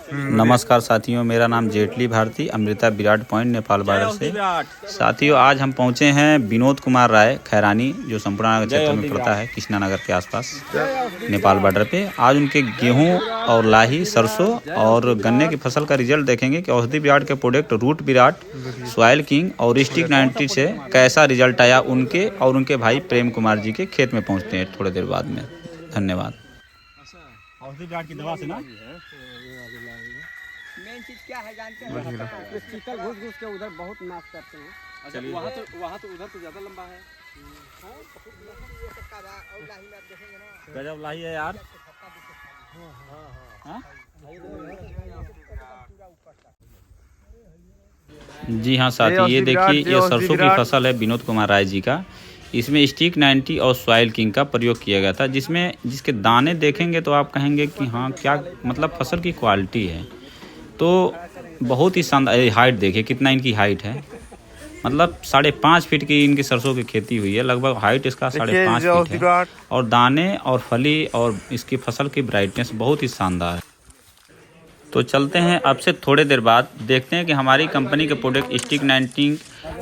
नमस्कार साथियों, मेरा नाम जेटली भारती, अमृता विराट पॉइंट नेपाल बॉर्डर से। साथियों, आज हम पहुंचे हैं विनोद कुमार राय खैरानी, जो संपूर्ण नगर क्षेत्र में पड़ता है, कृष्णा नगर के आसपास नेपाल बॉर्डर पे। आज उनके गेहूं और लाही, सरसों और गन्ने की फसल का रिजल्ट देखेंगे कि औषधि विराट के प्रोडक्ट रूट विराट, सॉइल किंग और स्टिक 90 से कैसा रिजल्ट आया उनके और उनके भाई प्रेम कुमार जी के खेत में। पहुँचते हैं थोड़ी देर बाद में। धन्यवाद। औषधि विराट की दवा से ना मेन चीज क्या है जानते हैं? चीतल घुस घुस के उधर बहुत नाश करते हैं। अच्छा, वहाँ तो उधर तो ज़्यादा लंबा है। गजब लाही है यार। हाँ? जी हाँ साथी, ये देखिए, ये सरसों की फसल है विनोद कुमार राय जी का। इसमें स्टिक 90 और सॉइल किंग का प्रयोग किया गया था, जिसके दाने देखेंगे तो आप कहेंगे कि हाँ, क्या मतलब फसल की क्वालिटी है। तो बहुत ही शानदार। हाइट देखिए कितना इनकी हाइट है, मतलब 5.5 फीट की इनकी सरसों की खेती हुई है। लगभग हाइट इसका 5.5 फीट है। और दाने और फली और इसकी फसल की ब्राइटनेस बहुत ही शानदार है। तो चलते हैं, अब से थोड़े देर बाद देखते हैं कि हमारी कंपनी के प्रोडक्ट स्टिक 90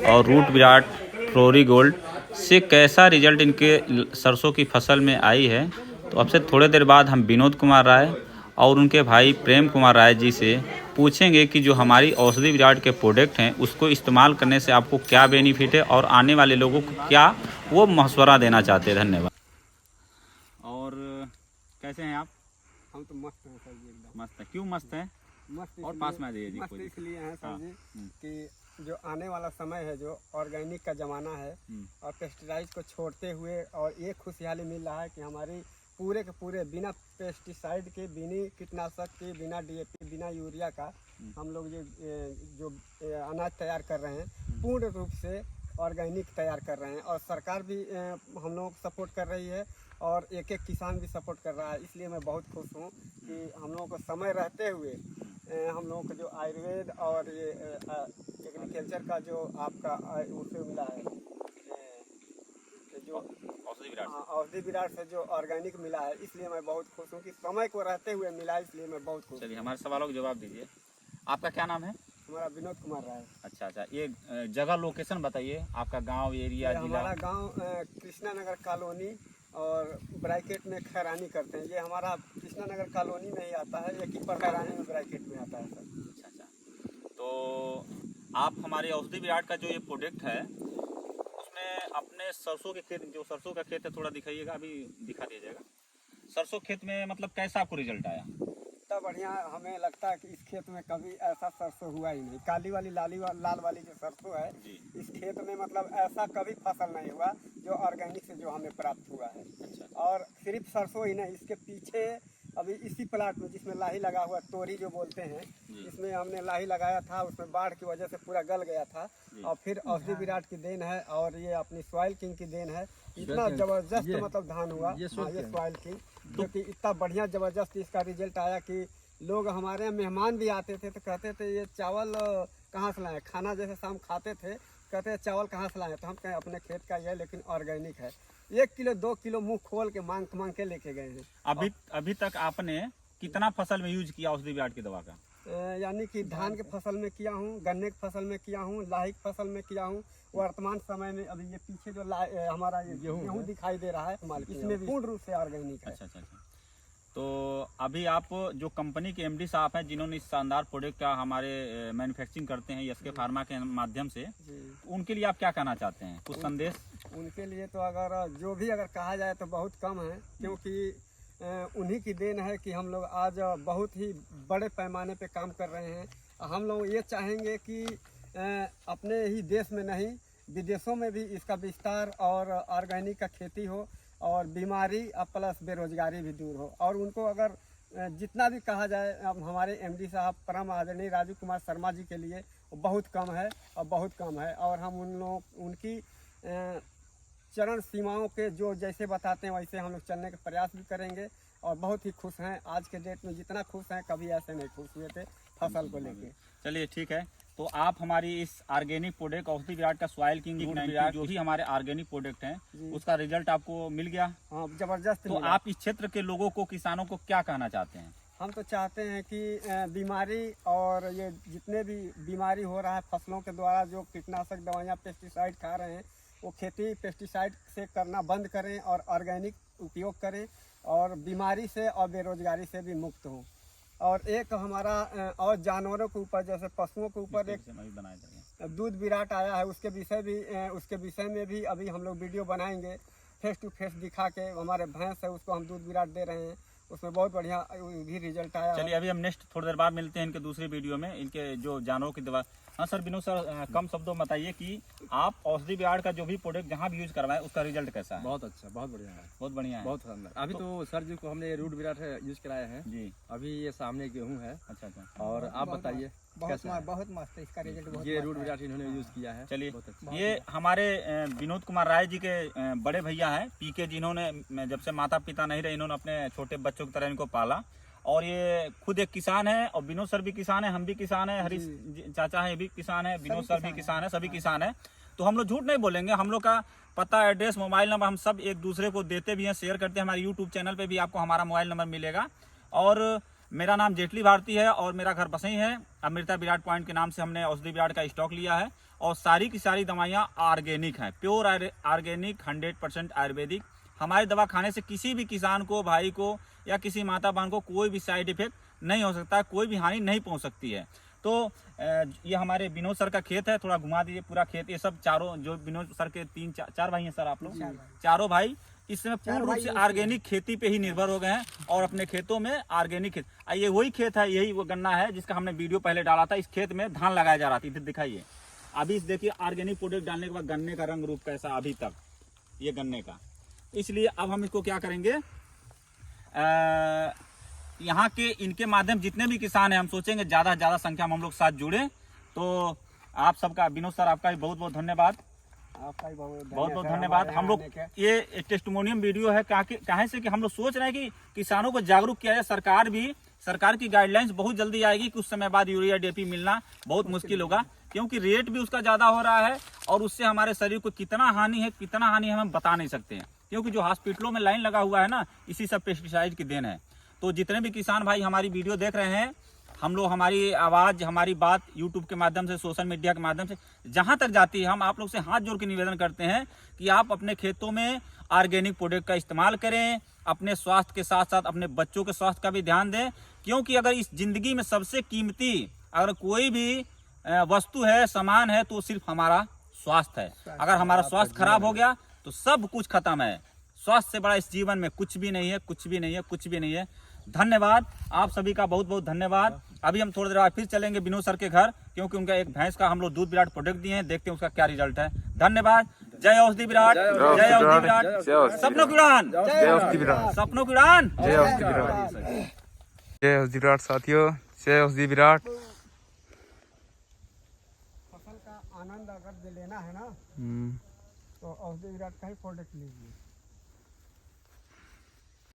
और रूट विराट फ्लोरी गोल्ड से कैसा रिजल्ट इनके सरसों की फसल में आई है। तो अब से थोड़े देर बाद हम विनोद कुमार राय और उनके भाई प्रेम कुमार राय जी से पूछेंगे कि जो हमारी औषधि विराट के प्रोडक्ट हैं उसको इस्तेमाल करने से आपको क्या बेनिफिट है और आने वाले लोगों को क्या वो मशवरा देना चाहते हैं। धन्यवाद। और कैसे हैं आप? हम तो मस्त हैं सर जी, एकदम मस्त है। क्यों मस्त है? मस्त और पास में आ जाइए जी। मस्त इसलिए हैं सर जी कि जो आने वाला समय है, जो ऑर्गेनिक का ज़माना है और पेस्टिसाइड को छोड़ते हुए, और ये खुशहाली मिल रहा है कि हमारी पूरे के पूरे बिना पेस्टिसाइड के, बिना कीटनाशक के, बिना डीएपी, बिना यूरिया का हम लोग जो अनाज तैयार कर रहे हैं, पूर्ण रूप से ऑर्गेनिक तैयार कर रहे हैं। और सरकार भी हम लोगों को सपोर्ट कर रही है और एक एक किसान भी सपोर्ट कर रहा है। इसलिए मैं बहुत खुश हूँ कि हम लोगों को समय रहते हुए हम लोगों को जो आयुर्वेद और ये एग्रीकल्चर का जो आपका उससे मिला है, जो औषधि विराट से जो ऑर्गेनिक मिला है, इसलिए मैं बहुत खुश हूँ कि समय को रहते हुए मिला, इसलिए मैं बहुत खुश। चलिए, हमारे सवालों का जवाब दीजिए। आपका क्या नाम है? हमारा विनोद कुमार राय। अच्छा, ये जगह लोकेशन बताइए, आपका गांव, एरिया, जिला। हमारा गांव कृष्णा नगर कॉलोनी और ब्रैकेट में खैरानी करते हैं। ये हमारा कृष्णा नगर कॉलोनी में ही आता है, ये कीपर खैरानी में ब्रैकेट में आता है सर। अच्छा, तो आप हमारे औषधि विराट का जो ये प्रोडक्ट है उसमें अपने सरसों के खेत, जो सरसों का खेत है, थोड़ा दिखाइएगा, अभी दिखा दिया जाएगा। सरसों खेत में मतलब कैसा आपको रिजल्ट आया? इतना बढ़िया हमें लगता है कि इस खेत में कभी ऐसा सरसों हुआ ही नहीं। काली वाली, लाल वाली जो सरसों है इस खेत में, मतलब ऐसा कभी फसल नहीं हुआ जो ऑर्गेनिक से जो हमें प्राप्त हुआ है। और सिर्फ सरसों ही नहीं, इसके पीछे अभी इसी प्लाट में जिसमें लाही लगा हुआ, तोरी जो बोलते हैं, इसमें हमने लाही लगाया था, उसमें बाढ़ की वजह से पूरा गल गया था। और फिर औषधि विराट की देन है और ये अपनी सॉइल किंग की देन है। इतना जबरदस्त मतलब धान हुआ ये सॉइल किंग, जो कि इतना बढ़िया जबरदस्त इसका रिजल्ट आया कि लोग हमारे यहाँ मेहमान भी आते थे तो कहते थे ये चावल कहाँ से लाए, खाना जैसे शाम खाते थे, कहते हैं चावल कहाँ से लाए, तो हम कहें अपने खेत का ही है, लेकिन ऑर्गेनिक है। 1 किलो 2 किलो मुंह खोल के मांग के लेके गए हैं। अभी तक आपने कितना फसल में यूज किया औषधि विराट की दवा का? यानी कि धान के फसल में किया हूँ, गन्ने की फसल में किया हूँ, लाही की फसल में किया हूँ। वर्तमान समय में अभी ये पीछे जो हमारा ये गेहूँ दिखाई दे रहा है, इसमें भी पूर्ण रूप से ऑर्गेनिक है। अच्छा। तो अभी आप जो कंपनी के एमडी साहब हैं, जिन्होंने इस शानदार प्रोडक्ट का हमारे मैन्युफैक्चरिंग करते हैं एसके फार्मा के माध्यम से, उनके लिए आप क्या कहना चाहते हैं? कुछ संदेश उनके लिए तो अगर कहा जाए तो बहुत कम है, क्योंकि उन्हीं की देन है कि हम लोग आज बहुत ही बड़े पैमाने पे काम कर रहे हैं। हम लोग ये चाहेंगे कि अपने ही देश में नहीं, विदेशों में भी इसका विस्तार और ऑर्गेनिक का खेती हो और बीमारी प्लस बेरोजगारी भी दूर हो। और उनको अगर जितना भी कहा जाए, हमारे एमडी साहब परम आदरणीय राजू कुमार शर्मा जी के लिए बहुत कम है और बहुत कम है। और हम उनकी चरण सीमाओं के जो जैसे बताते हैं वैसे हम लोग चलने का प्रयास भी करेंगे और बहुत ही खुश हैं। आज के डेट में जितना खुश हैं, कभी ऐसे नहीं खुश हुए थे फसल को लेके। चलिए ठीक है, तो आप हमारी इस ऑर्गेनिक प्रोडक्ट औषधि विराट का सॉइल किंग जो भी हमारे ऑर्गेनिक प्रोडक्ट हैं, उसका रिजल्ट आपको मिल गया? हाँ, जबरदस्त। तो आप इस क्षेत्र के लोगों को, किसानों को क्या कहना चाहते हैं? हम तो चाहते हैं कि बीमारी और ये जितने भी बीमारी हो रहा है फसलों के द्वारा, जो कीटनाशक दवाइयाँ पेस्टिसाइड खा रहे हैं, वो खेती पेस्टिसाइड से करना बंद करें और ऑर्गेनिक उपयोग करें और बीमारी से और बेरोजगारी से भी मुक्त हों। और एक हमारा और जानवरों के ऊपर, जैसे पशुओं के ऊपर एक दूध विराट आया है, उसके विषय में भी अभी हम लोग वीडियो बनाएंगे, फेस टू फेस दिखा के। हमारे भैंस है उसको हम दूध विराट दे रहे हैं, उसमें बहुत बढ़िया भी रिजल्ट आया। चलिए अभी हम नेक्स्ट थोड़ी देर बाद मिलते हैं इनके दूसरी वीडियो में, इनके जो जानवरों की दवा। हाँ सर, विनोद सर, कम शब्दों में बताइए कि आप औषधि विहार का जो भी प्रोडक्ट जहाँ भी यूज करवाएं उसका रिजल्ट कैसा है? बहुत अच्छा, बहुत बढ़िया है, बहुत बढ़िया है, बहुत शानदार। अभी तो सर जी को हमने रूट विराट यूज कराया है जी। अभी ये सामने गेहूं है। अच्छा अच्छा। और आप बताइए कैसा है? बहुत मस्त है इसका रिजल्ट, बहुत ये रूट विराट इन्होंने यूज किया है। चलिए, बहुत अच्छा। ये हमारे विनोद कुमार राय जी के बड़े भैया हैं पीके, जिन्होंने जब से माता पिता नहीं रहे इन्होंने अपने छोटे बच्चों की तरह इनको पाला। और ये खुद एक किसान है, और विनोद सर भी किसान है, हम भी किसान है, हरीश चाचा है भी किसान है, विनोद सर भी किसान है, सभी किसान है। तो हम लोग झूठ नहीं बोलेंगे, हम लोग का पता, एड्रेस, मोबाइल नंबर हम सब एक दूसरे को देते भी हैं, शेयर करते हैं। हमारे यूट्यूब चैनल पे भी आपको हमारा मोबाइल नंबर मिलेगा। और मेरा नाम जेटली भारती है और मेरा घर बसई है। अमृता विराट पॉइंट के नाम से हमने औषधि विराट का स्टॉक लिया है और सारी की सारी दवाइयाँ ऑर्गेनिक हैं, प्योर ऑर्गेनिक, 100% आयुर्वेदिक। हमारी दवा खाने से किसी भी किसान को, भाई को या किसी माता बहन को कोई भी साइड इफेक्ट नहीं हो सकता है, कोई भी हानि नहीं पहुंच सकती है। तो ये हमारे विनोद सर का खेत है, थोड़ा घुमा दीजिए पूरा खेत। ये सब चारों जो विनोद सर के चार भाई हैं सर, आप लोग चारों भाई इसमें पूर्ण रूप से ऑर्गेनिक खेती पे ही निर्भर हो गए हैं और अपने खेतों में ऑर्गेनिक खेत। ये वही खेत है, यही वो गन्ना है जिसका हमने वीडियो पहले डाला था। इस खेत में धान लगाया जा रहा था, इधर दिखाइए। अभी देखिए ऑर्गेनिक प्रोडक्ट डालने के बाद गन्ने का रंग रूप कैसा अभी तक, ये गन्ने का। इसलिए अब हम इसको क्या करेंगे, यहाँ के इनके माध्यम जितने भी किसान हैं, हम सोचेंगे ज़्यादा से ज़्यादा संख्या में हम लोग साथ जुड़े। तो आप सबका, विनोद सर आपका भी बहुत बहुत धन्यवाद, आपका भी बहुत बहुत धन्यवाद। हम लोग ये टेस्टिमोनियम वीडियो है काहे से कि हम लोग सोच रहे हैं कि किसानों को जागरूक किया जाए। सरकार की गाइडलाइंस बहुत जल्दी आएगी, कुछ समय बाद यूरिया डीएपी मिलना बहुत मुश्किल होगा, क्योंकि रेट भी उसका ज़्यादा हो रहा है और उससे हमारे शरीर को कितना हानि है हम बता नहीं सकते हैं, क्योंकि जो हॉस्पिटलों में लाइन लगा हुआ है ना, इसी सब पेस्टिसाइड की देन है। तो जितने भी किसान भाई हमारी वीडियो देख रहे हैं, हम लोग हमारी आवाज़, हमारी बात यूट्यूब के माध्यम से, सोशल मीडिया के माध्यम से जहां तक जाती है, हम आप लोग से हाथ जोड़ के निवेदन करते हैं कि आप अपने खेतों में ऑर्गेनिक प्रोडक्ट का इस्तेमाल करें, अपने स्वास्थ्य के साथ साथ अपने बच्चों के स्वास्थ्य का भी ध्यान दें। क्योंकि अगर इस जिंदगी में सबसे कीमती अगर कोई भी वस्तु है, सामान है, तो सिर्फ हमारा स्वास्थ्य है। अगर हमारा स्वास्थ्य खराब हो गया तो सब कुछ खत्म है। स्वास्थ्य से बड़ा इस जीवन में कुछ भी नहीं है, कुछ भी नहीं है, कुछ भी नहीं है। धन्यवाद, आप सभी का बहुत बहुत धन्यवाद। अभी हम थोड़ी देर बाद फिर चलेंगे विनोद सर के घर, क्योंकि उनका एक भैंस का हम लोग दूध विराट प्रोडक्ट दिए हैं, देखते हैं उसका क्या रिजल्ट है। धन्यवाद। जय औषधि विराट, जय औषधि विराट, सपनों की उड़ान, सपनों की उड़ान, जय औषधि विराट साथियों, जय औषधि विराट। फसल का आनंद अगर लेना है ना, तो औषधि विराट का ही प्रोडक्ट लीजिए।